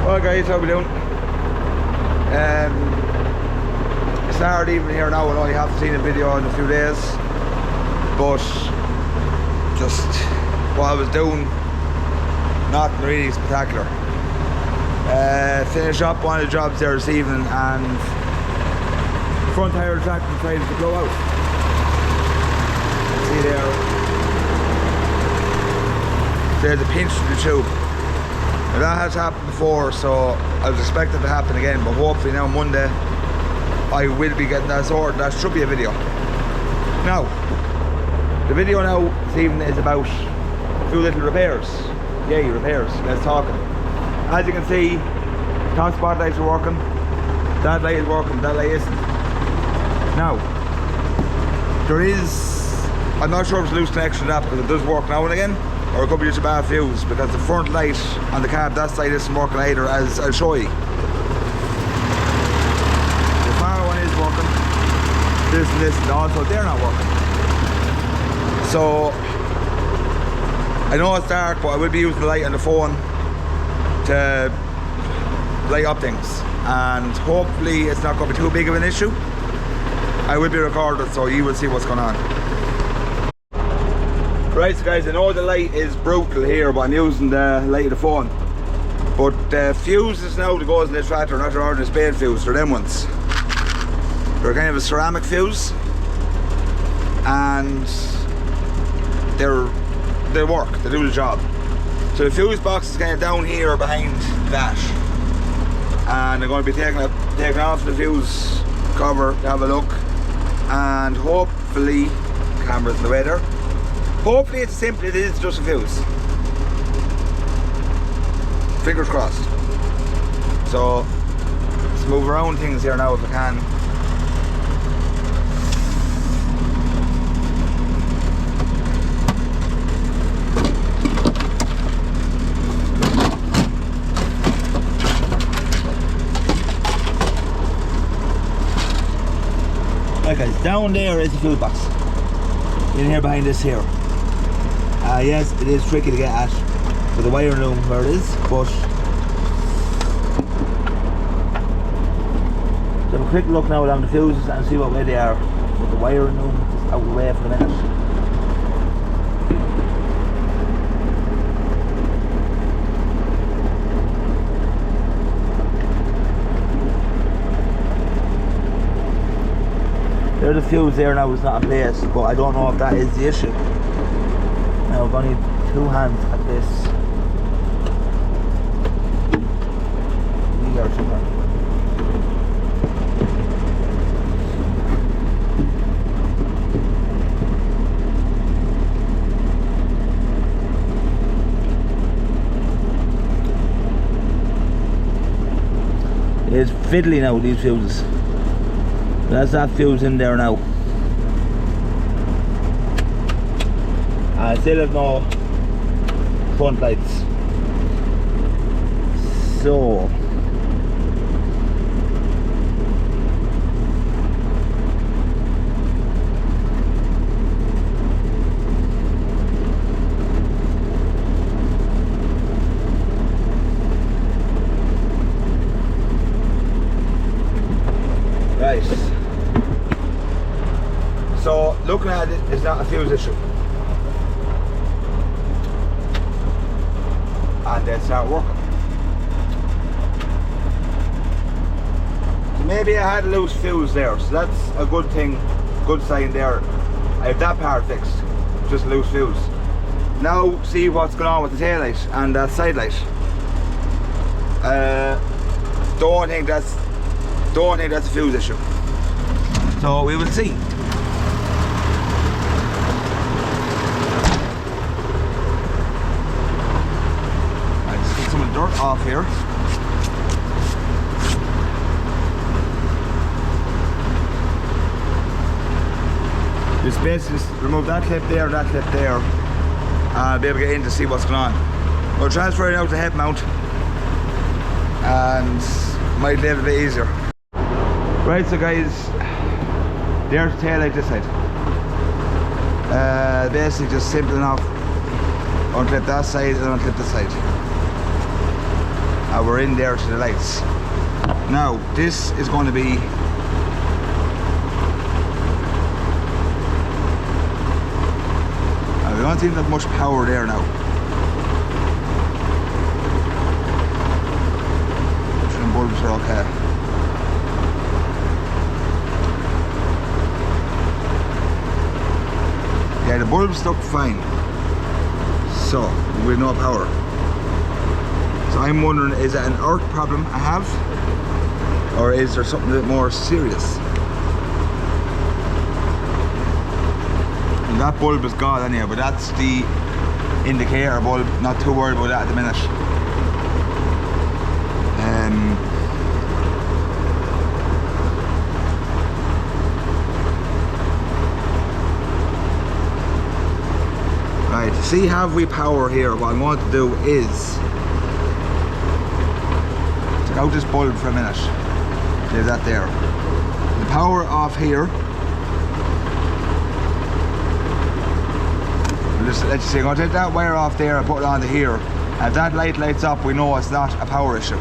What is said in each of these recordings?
Well guys, how we doing? It's Saturday evening here now and I haven't seen a video in a few days, but just what I was doing, nothing really spectacular. Finished up one of the jobs there this evening and front tire track decided to blow out. See there, there's a pinch in the tube. Now that has happened before, so I was expecting it to happen again, but hopefully now Monday I will be getting that sorted. That should be a video. Now, the video now this evening is about a few little repairs. Yay, repairs, let's talk. As you can see, top spotlights are working, that light is working, that light isn't. Now, there is, I'm not sure if it's a loose connection to that because it does work now and again, or it could be just a bad fuse because the front light on the cab, that side isn't working either, as I'll show you. The far one is working, this and also they're not working. So, I know it's dark, but I will be using the light on the phone to light up things, and hopefully it's not going to be too big of an issue. I will be recorded so you will see what's going on. Right, so guys, I know the light is brutal here, but I'm using the light of the phone. But the fuses now that goes in this tractor are not your ordinary spade fuse, they're them ones. They're kind of a ceramic fuse, and they work, they do the job. So the fuse box is kind of down here behind that, and I'm going to be taking off the fuse cover to have a look, and hopefully, camera's in the way there. Hopefully it's simple, it is just a fuse. Fingers crossed. So, let's move around things here now if I can. Right guys, down there is the fuse box. In here behind this here. Yes, it is tricky to get at with the wire loom where it is, but so have a quick look now along the fuses and see what way they are. With the wire loom just out of the way for the minute. There's a fuse there now, it's not in place, but I don't know if that is the issue. Now we're going to need two hands at this. Here somewhere. It's fiddly now, these fuses. That's that fuse in there now. I still have no front lights. So right. So looking at it, it's not a fuse issue. And then start working. So maybe I had a loose fuse there, so that's a good thing, good sign there. I have that part fixed, just a loose fuse. Now see what's going on with the tail light and that side light. Don't think that's a fuse issue. So we will see. Dirt off here. Just basically remove that clip there, that clip there, and I'll be able to get in to see what's going on. We'll transfer it out to head mount and might live a bit easier. Right, so guys, there's the tail light this side. Basically just simple enough, unclip that side and unclip this side. we're in there to the lights. Now this is going to be we don't seem to have much power there now. The bulbs are okay. Yeah, the bulbs look fine. So, with no power. So I'm wondering, is it an earth problem I have? Or is there something a bit more serious? And that bulb is gone anyway, but that's the indicator bulb. Not too worried about that at the minute. Right, to see have we power here, what I'm going to do is take out this bulb for a minute. Leave that there. The power off here. Just let you see, I'm going to take that wire off there and put it onto here. And if that light lights up, we know it's not a power issue.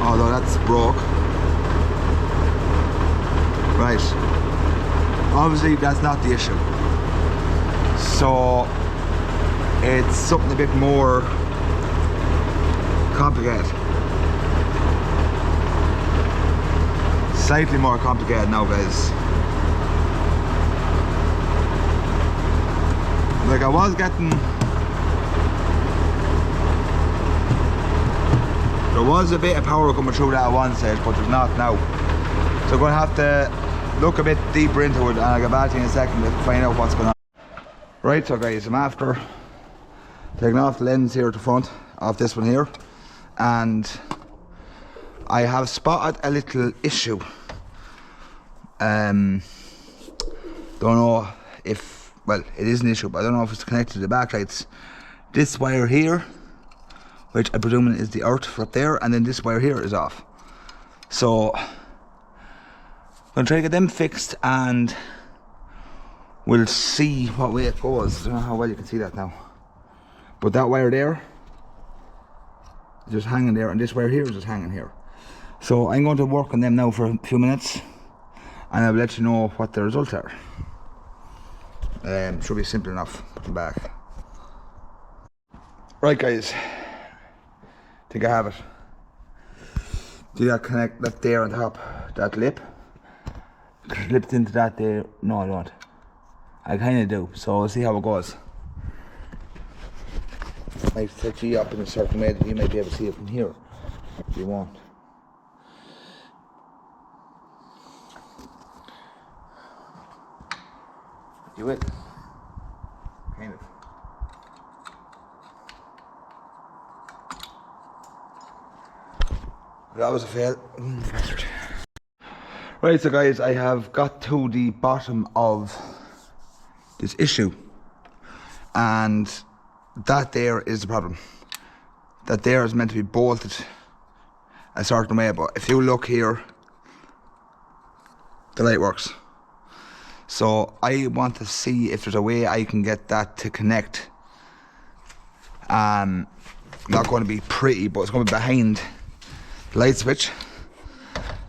Although that's broke. Right. Obviously that's not the issue. So it's something a bit more complicated. Slightly more complicated now, guys. Like I was getting, there was a bit of power coming through that at one stage, but there's not now. So I'm going to have to look a bit deeper into it, and I'll get back to you in a second to find out what's going on. Right, so guys, I'm after taking off the lens here at the front of this one here, and I have spotted a little issue. Don't know if, well, it is an issue, but I don't know if it's connected to the backlights. This wire here, which I presume is the earth for up there, and then this wire here is off. So I'm gonna try to get them fixed, and we'll see what way it goes. I don't know how well you can see that now, but that wire there is just hanging there, and this wire here is just hanging here. So I'm going to work on them now for a few minutes, and I'll let you know what the results are. Should be simple enough. Put them back. Right, guys. Think I have it. Do that connect that there on top, that lip. Slipped into that there. No, I don't. I kind of do. So we'll see how it goes. I might set you up in a certain way that you might be able to see it from here. If you want. You will. Kind of. That was a fail. Right, so guys, I have got to the bottom of this issue, and that there is the problem. That there is meant to be bolted a certain way, but if you look here, the light works. So I want to see if there's a way I can get that to connect. Not going to be pretty, but it's going to be behind the light switch.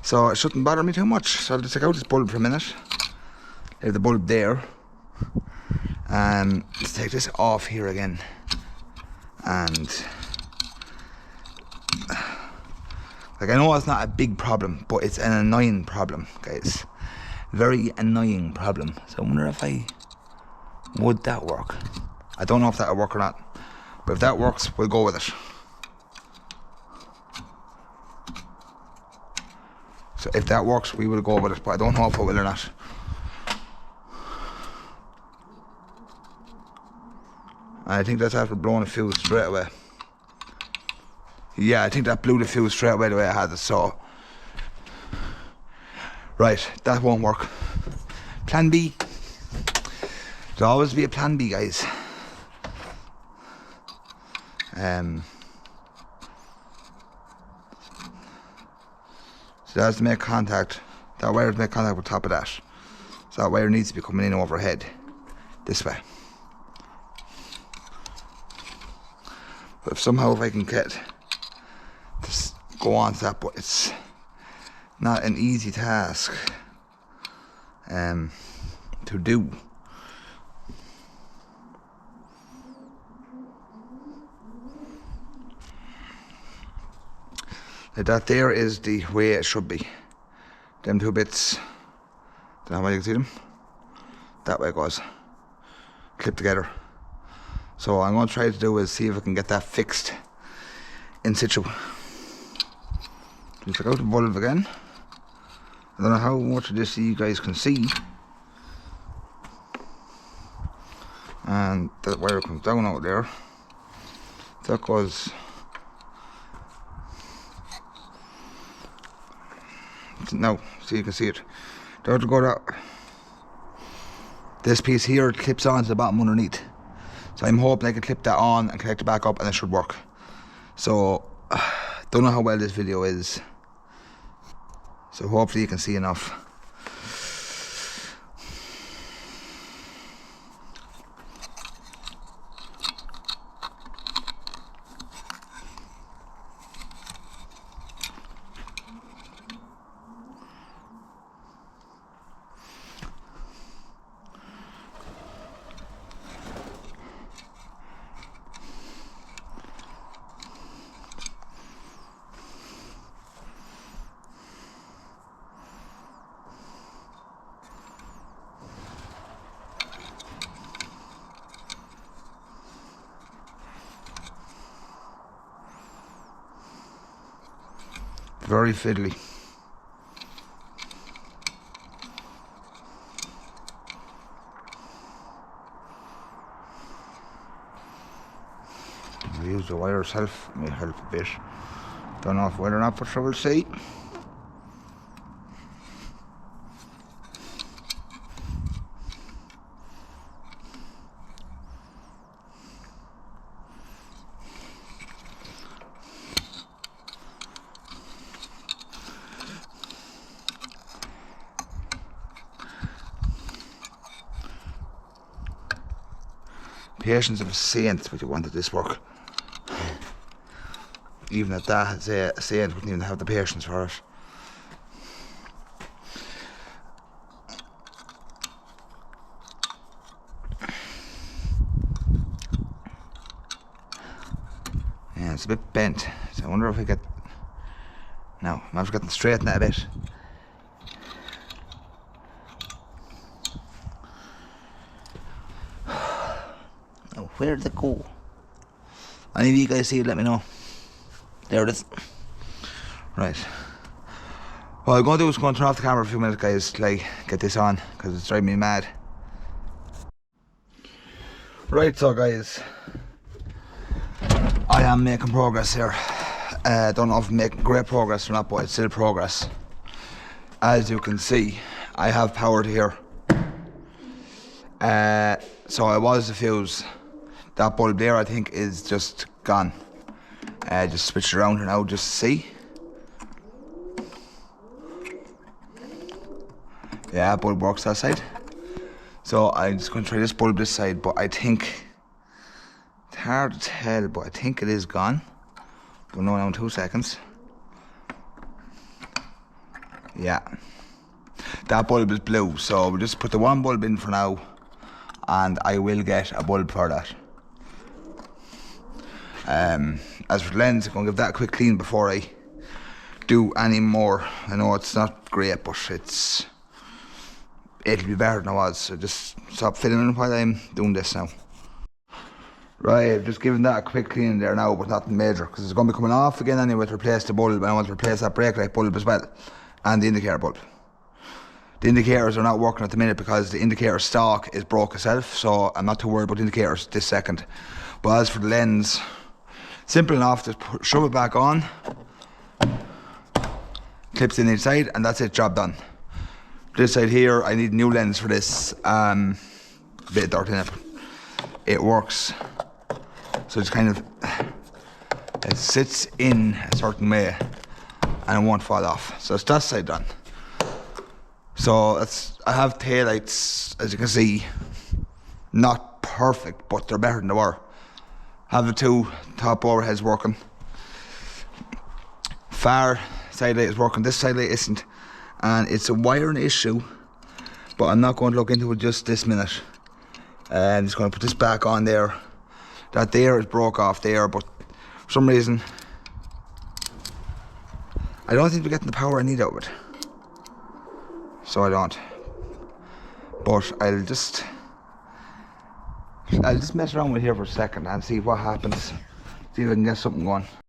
So it shouldn't bother me too much. So I'll just take out this bulb for a minute. Leave the bulb there. And let's take this off here again. And like, I know it's not a big problem, but it's an annoying problem, guys. Very annoying problem. So I wonder if would that work? I don't know if that'll work or not, but if that works, we'll go with it. So if that works, we will go with it, but I don't know if it will or not. I think that's after blowing a fuse straight away. Yeah, I think that blew the fuse straight away the way I had it, so. Right, that won't work. Plan B. There'll always be a plan B, guys. So that's to make contact. That wire to make contact with the top of that. So that wire needs to be coming in overhead. This way. But if I can get to go on to that, but it's not an easy task to do. That there is the way it should be. Them two bits, don't know how you can see them. That way it goes, clip together. So what I'm going to try to do is see if I can get that fixed in situ. Just take out the bulb again. I don't know how much of this you guys can see. And that wire comes down out there. That goes. Now, so you can see it. Don't go that. This piece here clips on to the bottom underneath. So I'm hoping I can clip that on and connect it back up and it should work. So, don't know how well this video is. So hopefully you can see enough. Very fiddly. I'll use the wire itself, may help a bit. Don't know if whether or not, but sure we'll see. Patience of a saint would you wanted this work. Even at that, I'd say a saint wouldn't even have the patience for it. Yeah, it's a bit bent, so I wonder if I get. No, I'm after getting straighten that a bit. Where did it go? Any of you guys see it, let me know. There it is. Right. What I'm going to do is go and turn off the camera for a few minutes, guys, to like, get this on, because it's driving me mad. Right, so guys, I am making progress here. Don't know if I'm making great progress or not, but it's still progress. As you can see, I have power to here. So I was the fuse. That bulb there, I think, is just gone. Just switch it around here now, just to see. Yeah, bulb works that side. So I'm just going to try this bulb this side, but I think it's hard to tell, but I think it is gone. We'll know now in 2 seconds. Yeah, that bulb is blue, so we'll just put the one bulb in for now, and I will get a bulb for that. As for the lens, I'm going to give that a quick clean before I do any more. I know it's not great, but it'll be better than it was, so just stop filming while I'm doing this now. Right, I've just given that a quick clean there now, but nothing major, because it's going to be coming off again anyway to replace the bulb, and I want to replace that brake light bulb as well, and the indicator bulb. The indicators are not working at the minute because the indicator stock is broke itself, so I'm not too worried about the indicators this second. But as for the lens, simple enough, just shove it back on, clips in each side, and that's it, job done. This side here, I need a new lens for this, bit of dirt in it. It works, so it's kind of, it sits in a certain way and it won't fall off. So it's that side done. So I have taillights, as you can see, not perfect, but they're better than they were. have the two top overheads working. Far side light is working, this side light isn't, and it's a wiring issue, but I'm not going to look into it just this minute. I'm just going to put this back on there. That there is broke off there, but for some reason I don't think we're getting the power I need out of it, so I don't. But I'll just mess around with here for a second and see what happens. See if I can get something going.